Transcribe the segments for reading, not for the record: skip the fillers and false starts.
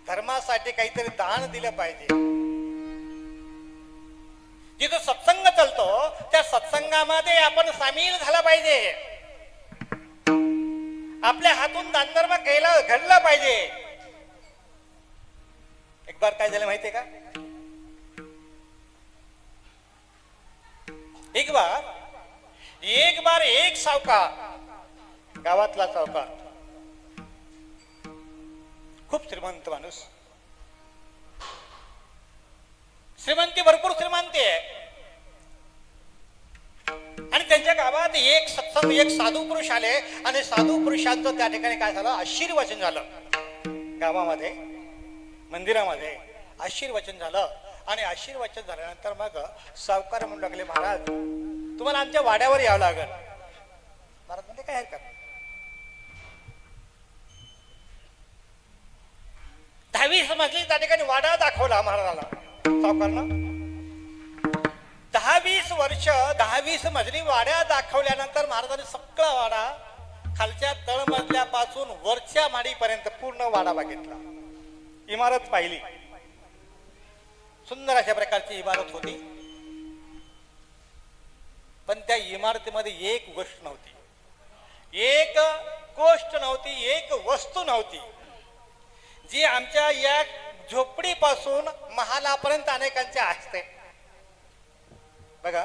धर्मासाठी काहीतरी दान दिलं पाहिजे. जिथं सत्संग चालतो त्या सत्संगामध्ये आपण सामील झाला पाहिजे. आपल्या हातून दानधर्म घडला पाहिजे. एक बार काय झालं माहितीये का? एक बार एक सावकार, गावातला सावकार, खूप श्रीमंत माणूस, श्रीमंती भरपूर श्रीमंती आहे. आणि त्यांच्या गावात एक सत्संग, एक साधू पुरुष आले आणि साधू पुरुषांचं त्या ठिकाणी काय झालं, आशीर्वचन झालं. गावामध्ये मंदिरामध्ये आशीर्वचन झालं. आणि आशीर्वचन झाल्यानंतर मग सावकार म्हणू लागले, महाराज तुम्हाला आमच्या वाड्यावर यावं लागेल. महाराज म्हणजे काय हरकत. 10-20 मजली त्या ठिकाणी वाडा दाखवला महाराजाला सावकारनं. 10-20 मजली वाड्या दाखवल्यानंतर महाराजांनी सगळा वाडा खालच्या तळमजल्यापासून वरच्या माडीपर्यंत पूर्ण वाडा बघितला. इमारत पाहिली. सुंदर अशा प्रकारची इमारत होती. पण त्या इमारतीमध्ये एक गोष्ट नव्हती, एक वस्तू नव्हती, जी आमच्या या झोपडीपासून महालापर्यंत अनेकांच्या असते. बघा,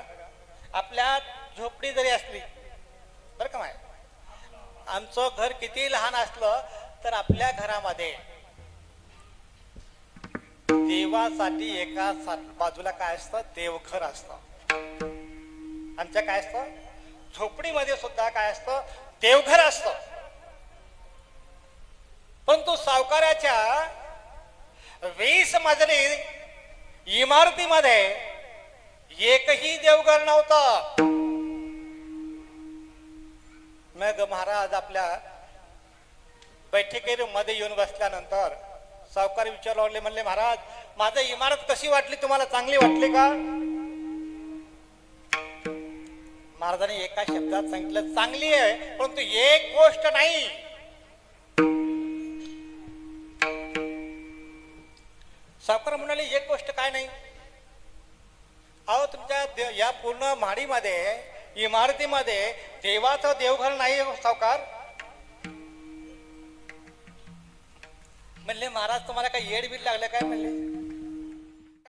आपल्या झोपडी जरी असली बरं का माय, आमचं घर किती लहान असलं तर आपल्या घरामध्ये देवासाठी एका बाजूला काय असतं, देवघर असतं. आमच्या काय असतं, झोपडीमध्ये सुद्धा काय असतं, देवघर असतं. परंतु सावकाराच्या 20 मजली इमारतीमध्ये एकही देवघर नव्हतं. मग महाराज आपल्या बैठकीमध्ये येऊन बसल्यानंतर सावकार विचारू लागले, म्हणले महाराज माझी इमारत कशी वाटली तुम्हाला, चांगली वाटली का? महाराजांनी एका शब्दात सांगितलं, चांगली आहे, परंतु एक गोष्ट नाही. सावकार म्हणाले, एक गोष्ट काय नाही? अहो तुमच्या या पूर्ण माडीमध्ये इमारतीमध्ये देवाचं देवघर नाही सावकार. म्हणले महाराज तुम्हाला काही येड बीड लागलं काय? म्हणले